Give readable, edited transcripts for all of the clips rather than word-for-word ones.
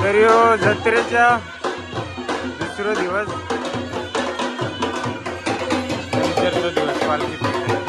तर यो जत्रेचा दुसरा दिवस, नंतरचा दिवस पालखी फिरते.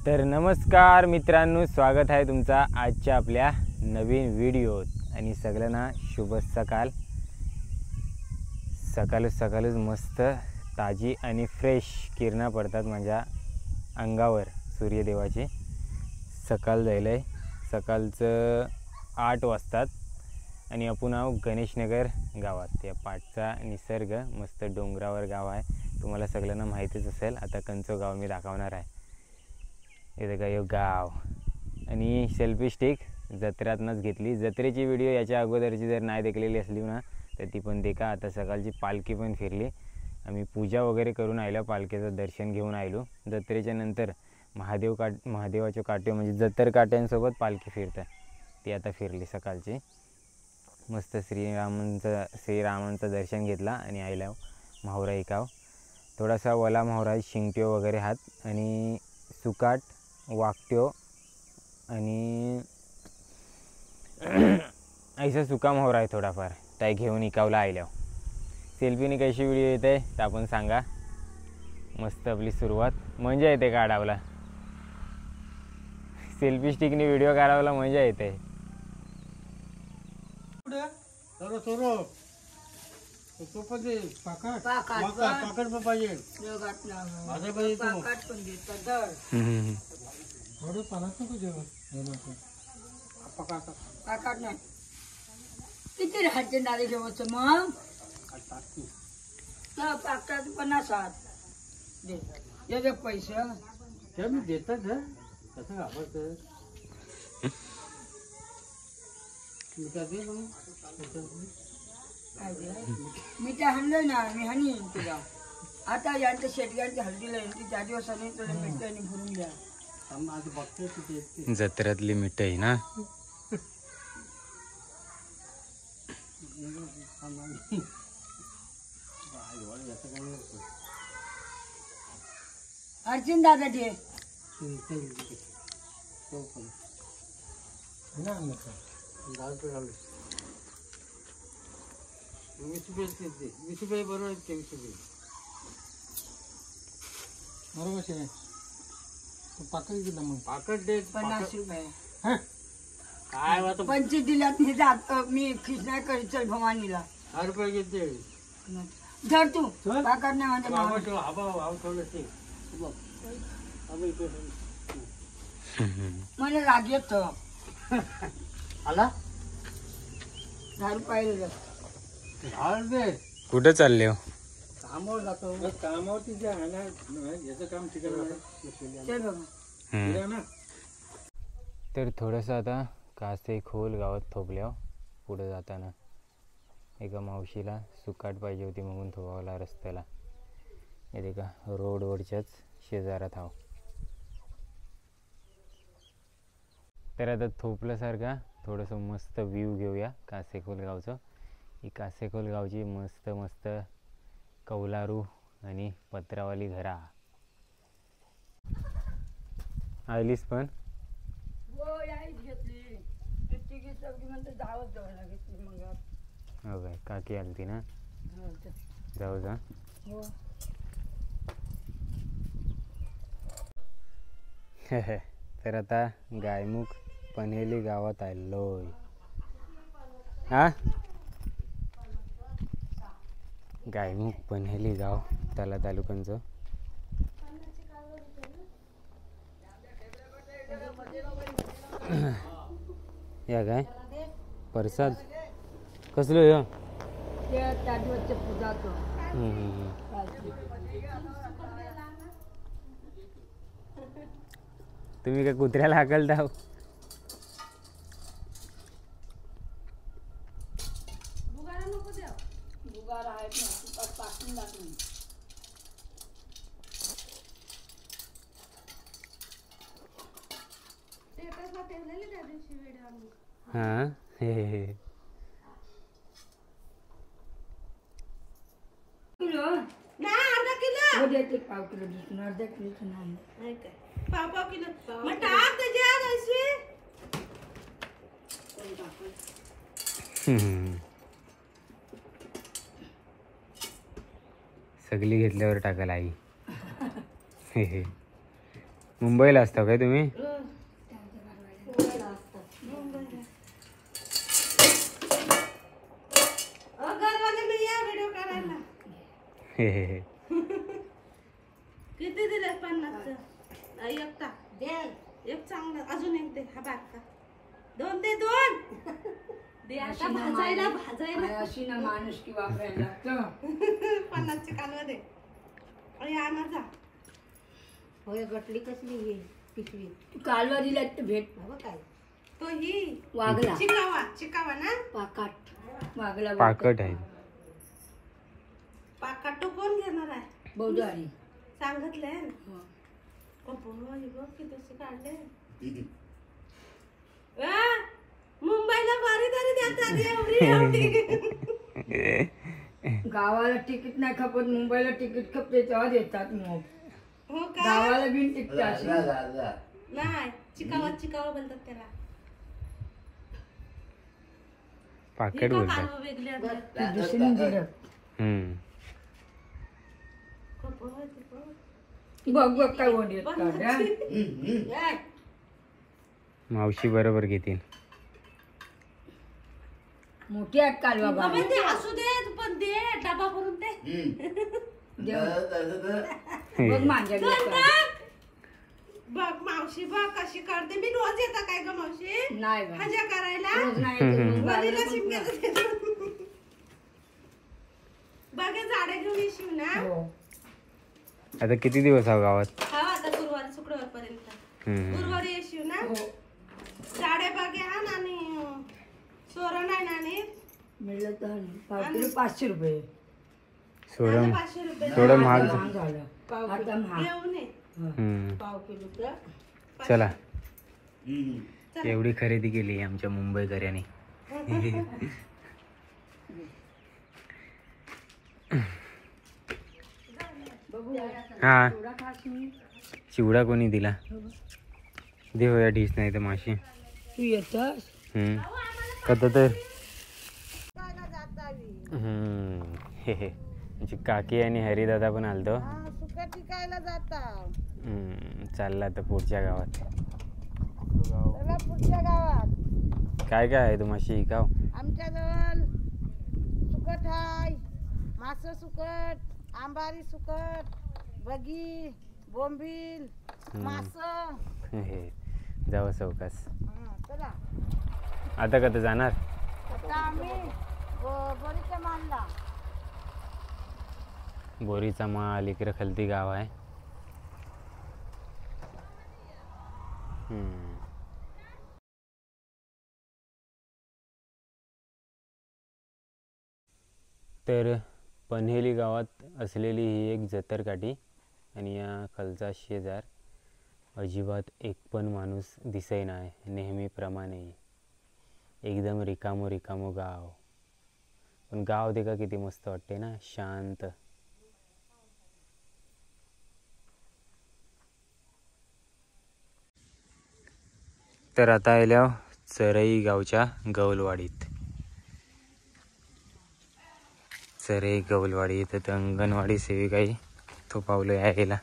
तर नमस्कार मित्रांनो, स्वागत आहे तुमचा आजच्या आपल्या नवीन व्हिडिओत. आणि सगळ्यांना शुभ सकाळ. सकाळच मस्त ताजी आणि फ्रेश किरणं पडतात माझ्या अंगावर सूर्यदेवाची. सकाळ जायला आहे, सकाळचं 8 वाजतात आणि आपण आहो गणेशनगर गावात. त्या पाठचा निसर्ग मस्त डोंगरावर गाव आहे, तुम्हाला सगळ्यांना माहितीच असेल. आता कंचो गाव मी दाखवणार आहे. इथे काय गाव आणि सेल्फी स्टिक जत्रेतनंच घेतली. जत्रेची व्हिडिओ याच्या अगोदरची जर नाही देखलेली असली ना तर ती पण देखा. आता सकाळची पालखी पण फिरली, आम्ही पूजा वगैरे करून आलो, पालखीचं दर्शन घेऊन आलो. जत्रेच्या नंतर महादेवाच्या काट्या म्हणजे जत्तर काट्यांसोबत पालखी फिरतात, ती आता फिरली सकाळची. मस्त श्रीरामांचं दर्शन घेतला आणि आयला माहुरा ऐकाव. थोडासा वला माहुरा, शिंगट्यो वगैरे हात आणि सुकाट वाकट्यो आणि ऐसा सुका माहुरा आहे थोडाफार, त्या घेऊन इकावला आयल्या. सेल्फीने कशी व्हिडिओ येते तर आपण सांगा. मस्त आपली सुरुवात मजा येते काढावला. सेल्फी स्टिकने व्हिडिओ काढावला मजा येते. किती राहायचे नारे जेवच मग 50 दे पैसे त्या मी देतात कसं घाबरतं मी ते हाणलं ना, मी हानी तुला. आता यांच्या शेटग्यांच्या हल्दीला त्या दिवसाने तुला मिठाईने भरून द्या. जत्रेतली मिठाई ना. अर्जुन दादा दे बरोबर 20 दिला मग पाकट दे 50 रुपये. काय 25 दिल्यात मी जात, मी खिचण्या करी चल भवानीला. 10 रुपये घेते धर तू पाकट नाही म्हणते मला राग येतो. आला 10 रुपये कुठे चालले हो? कामावर जातो कामावरती जे आहे ना याचं काम ठिकाण आहे चल बाबा. हम्म. ना तर थोडंसं आता कासे खोल गावात थोपल्यावर पुढे जाताना एका मावशीला सुकाट पाहिजे होती म्हणून थोपावला रस्त्याला. येते का रोडवरच्याच शेजारात आहो. तर आता थोपल्यासारखा थोडंसं मस्त व्ह्यू घेऊया कासेखोल गावचं. ही कासेखोल गावची मस्त मस्त कौलारू आणि पत्रावाली घरा. आलीस पण हो यायच घेतली. तिघी चौघी म्हणते जावंच जावं घेतली मग. हो काय काकी आलती ना. हो तर. जाऊ जा. हो. तर आता गायमुख पनहेली गावात आलोय. हा गायमुख पनहेली गाव त्याला तालुक्यांचं. या काय प्रसाद कसलो ह्यो? त्या दिवसच्या पूजाचं. तुम्ही काय कुत्र्याला हाकलता हो? जुगार आहेत ना तुपात टाकून टाकून. हां हे किलो ना अर्धा किलो हो देते. पाव किलो दुसरं अर्धा किलोचं नाही. पाव किलो मग टाक त्याच्यात अशी सगळी घेतल्यावर टाकायला आई. मुंबईला असता काय तुम्ही? घरवाले या व्हिडिओ करायला. किती दिले 50चं? एक टाक दे. एक चांगलं अजून एक दे. हा बारका 2 ते 2 दे. आता भाजायला अशी ना माणूस की वापरायला लागतं. 50चे कालवा दे. अरे आणा जा. होय गटली कसली ही पिशवी तू कालवा दिला तर भेट बाबा काय तो ही वागला चिकावा ना. पाकाट वागला पाकट आहे. पाकाटो कोण घेणार आहे? बौद्धारी सांगितलंय ना. हे बघ किती काढले. मुंबईला भारी तरी देतात एवढी. गावाला तिकीट नाही खपत. मुंबईला तिकीट खपते तेव्हा देतात. मग हो का? गावाला बिन तिकीट अशी नाही चिकावा बोलतात त्याला. पाकट बोलतात. वेगळे दुसरी दिलं. बघ बघ काय ओढ येतात. मावशी बरोबर घेतील. मोठी आहेत कालवा बाबा. ते असू दे पण दे डबा भरून दे. बघ माझ्या बघ मावशी बघ कशी करते. मी रोज येता काय ग मावशी नाही बा. मजा करायला. रोज नाही तर मग वडीला बाळाला पण शिमग्याचं देतो. बघ हे झाडे घेऊन येशील ना. हो. आता किती दिवस आहो गावात? हा आता गुरुवारी शुक्रवार पर्यंत. गुरुवारी येशील ना. हो. साडे बागे आण आणि सोरण नाही ना आणि मिळलं तर पाव किलो 500 रुपये. सोडम 500 रुपये थोडं महाग महाग झालं. आता महाग. घेऊन ये. पाव किलो चला एवढी खरेदी केली आमच्या मुंबईकरांनी. हा चिवडा कोणी दिला? दे होया ढीस नाही तर माशी. तू येतस कत तर म्हणजे काकी आणि हरिदादा पण आलतो. टिकायला जाता चालला तर पुढच्या गावात. चला पुढच्या गावात. काय काय आहे तुम्हाशी शिकाव? आमच्याजवळ सुकट हाय, मास सुकट, आंबारी सुकट, बगी, बोंबील, मास. जाऊ चौकास. चला आता कधी जाणार? आता आम्ही बरीच्या मानला. बोरीचा माल इकडे खलती गाव आहे. तर पन्हेली गावात असलेली ही एक जतरकाठी आणि या खालचा शेजार अजिबात एक पण माणूस दिसेना आहे. नेहमीप्रमाणे एकदम रिकामो रिकामो गाव. पण गाव देखा किती मस्त वाटते ना, शांत. तर आता आल्या चरई गावच्या गौलवाडीत. चरई गौलवाडी इथं अंगणवाडी सेविकाई तो पावलं यायला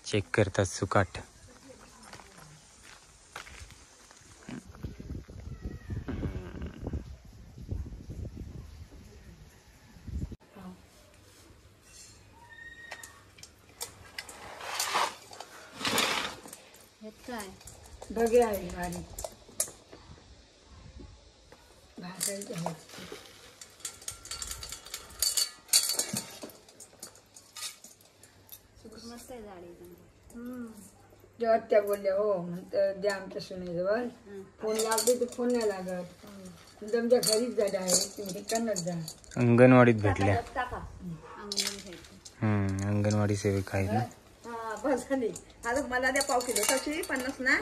चेक करतात सुकाट. काय बघे आहे भारी भाजायचे आहेत. मस्त आहे झाड एकदम. जेव्हा त्या बोलल्या हो म्हणतं द्या आमच्या सुनेजवळ. फोन लावते तर फोन नाही लागत. तुमच्या घरीच जागा आहे तुम्ही करणार जा. अंगणवाडीत भेटल्या. टाका अंगणवाडी सेविका आहे ना. बस झाली. आता मला द्या पाव किलो कशी 50 ना.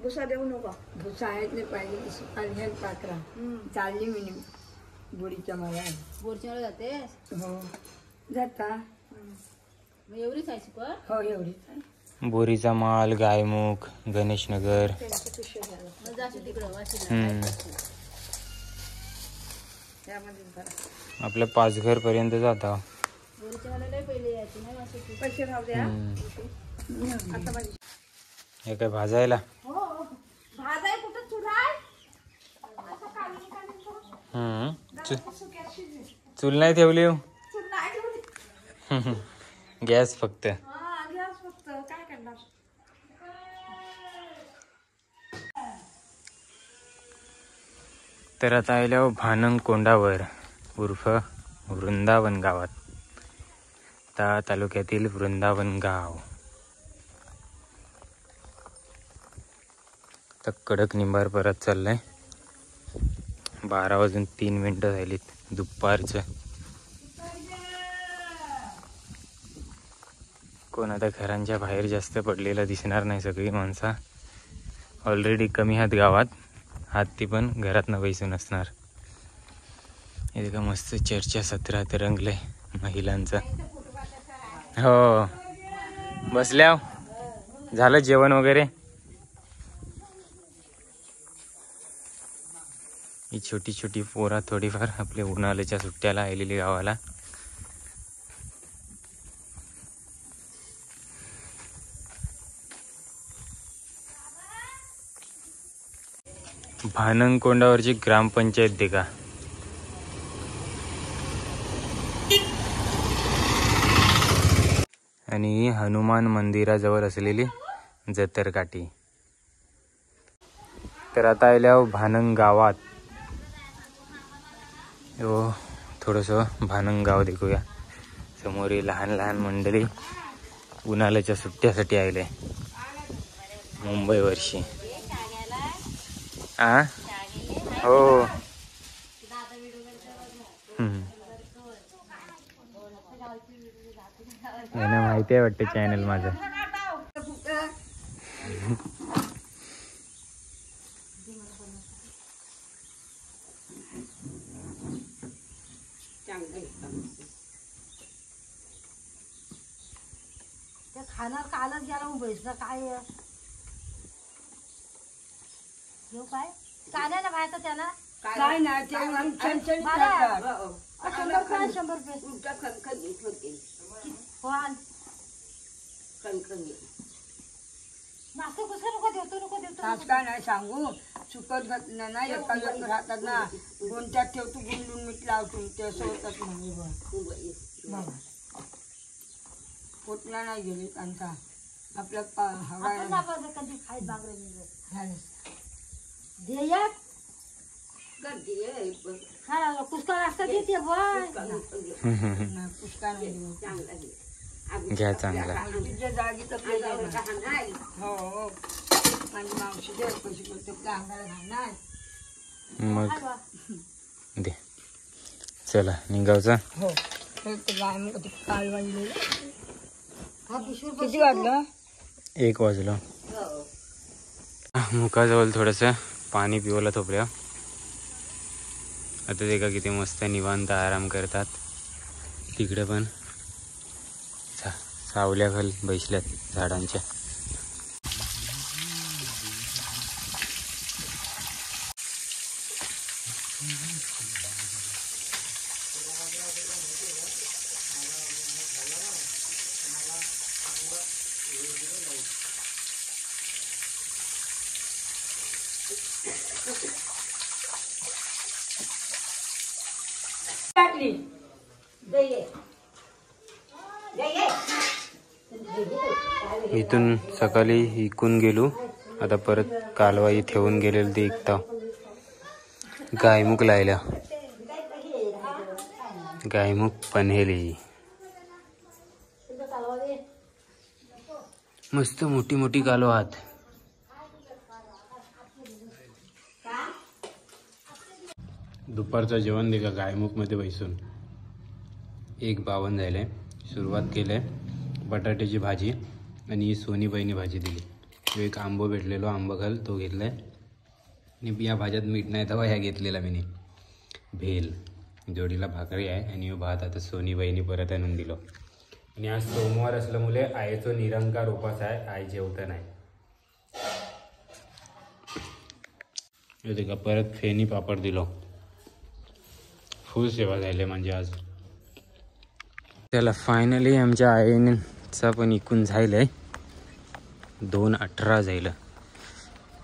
भुसा देऊ नका. भुसा आहेत नाही पाहिजे सुकाल पात्रा चालली मी बुडीच्या मला. बोरच्यावर जाते हो जाता. मग एवढीच आहे सुपर. हो एवढीच आहे. बोरीचा माल, गायमुख, गणेशनगर. मग जाशील तिकडं वाशीला. आपल्या पाचघर पर्यंत जाता. बोरच्या मला लय पहिले यायची नाही वाशी. पैसे राहू द्या. हे काय भाजायला. हो भात आहे कुठं चुराय. चूल नाही ठेवली. चूल नाही ठेवली. गॅस फक्त. गॅस फक्त काय करणार. तर आता आल्यावर भानंग कोंडावर उर्फ वृंदावन गावात. त्या तालुक्यातील वृंदावन गाव. तर कडक निंबार परत चाललंय. 12:03 झालीत दुपारचं. कोण आता घरांच्या बाहेर जास्त पडलेलं दिसणार नाही. सगळी माणसं ऑलरेडी कमी आहेत गावात. हात ती पण घरात न बैसून असणार. हे का मस्त चर्चासत्रात रंगलंय महिलांचं. हो बसल्या. झालं जेवण वगैरे. ही छोटी छोटी पोरा थोडीफार आपल्या उन्हाळ्याच्या सुट्ट्याला आलेली गावाला. भानंग कोंडावरची ग्रामपंचायत देखा. आणि हनुमान मंदिराजवळ असलेली जतरकाठी. तर आता आल्यावर भानंग गावात. हो थोडंसं भानंग गाव देखूया. समोर लहान लहान मंडळी उन्हाळ्याच्या सुट्ट्यासाठी आले मुंबई वर्षी. हो यांना माहिती आहे वाटतं चॅनल माझं. खाणार कालच गेला मुंबईचा काय काय काढायला बाहेर त्याला काय नाही ते छान बारा. छान 100 रुपये नाश्ता कसं नको देतो आज काय नाही सांगू. सुकत घातलं नाही एका लोक राहतात ना. कोणत्यात ठेवतो गुंडून मीठ लावतो ते असं होतात म्हणजे बघा कुठला नाही गेले त्यांचा आपल्या हवा कधी खाय बांगरे ध्येयात हा पुष्कळ असतात येते बॉय नाही, पुष्कळ नाही देऊ. घ्या चांगला. तिच्या जागी तर हो हो माझी मावशी दे पैसे बोलते आपल्या अंगाला घालणार. मग दे. चला निघावचा. हो हे तर गाय मग ते काल वाजलेलं. हा पिशवी किती वाजलं? 1 वाजलं. मुखाजवळ थोडंसं पाणी पिवलं थोपल्या. आता ते का किती मस्त निवांत आराम करतात. तिकडे पण सावल्याखाली बसल्यात झाडांच्या. टाकली इथून सकाळी इकून गेलो. आता परत कालवाई ठेवून गेलेलं ते इकता. गायमुख लायला. गायमुख पन्हेली. मस्त मोठी मोठी कालवा आहात. दुपारचं जेवण दे का गायमुखमध्ये बसून 1:52 झाले. सुरुवात केली बटाट्याची भाजी आणि ही सोनीबाईनी भाजी दिली. एक आंबो भेटलेलो आंबा घाल तो घेतलाय. आणि या भाज्यात मीठ नाही तेव्हा ह्या घेतलेला मी. भेल जोडीला भाकरी आहे आणि भात आता सोनीबाईनी परत आणून दिलो. आणि आज सोमवार असल्यामुळे आईचो निरंकार उपास आहे. आई जेवता नाही. का परत फेणी पापड दिलो. फुल सेवा झाली म्हणजे आज. त्याला फायनली आमच्या आईचा पण इकून झालंय. 2:18 झालं.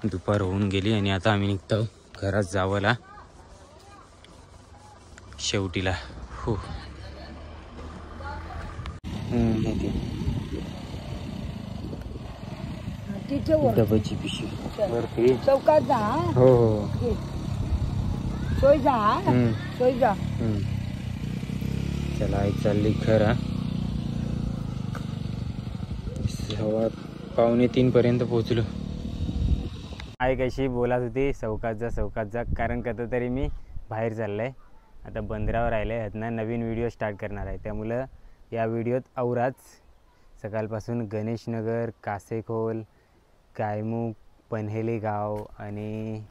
दुपार होऊन गेली आणि आता आम्ही निघतो घरात जावला शेवटीला. हो तिथे वर डब्याची पिशवी वरती. चौकात जा. हो हो सोय जा. सोय जा. चला आई चालली खरा. 2:45 पर्यंत पोहोचलो. आई कशी बोलत होती चौकात जा कारण कधी तरी मी बाहेर चाललंय. आता बंदरावर राहिलं आहे. ह्यातनं नवीन व्हिडिओ स्टार्ट करणार आहे. त्यामुळं या व्हिडिओत औराच सकाळपासून गणेशनगर, कासेखोल, गायमुख, पन्हेली गाव आणि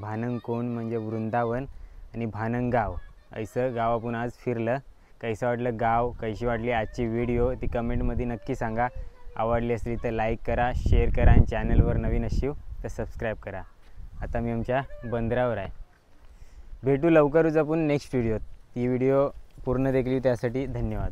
भानंगकोण म्हणजे वृंदावन आणि भानंगगाव असं गाव आपण आज फिरलं. कैसं वाटलं गाव, कशी वाटली आजची व्हिडिओ ती कमेंटमध्ये नक्की सांगा. आवडली असली तर लाईक करा, शेअर करा आणि चॅनलवर नवीन असाल तर सबस्क्राईब करा. आता मी आमच्या बंदरावर आहे. भेटू लवकरच आपण नेक्स्ट व्हिडिओत. ती व्हिडिओ पूर्ण देखली त्यासाठी धन्यवाद.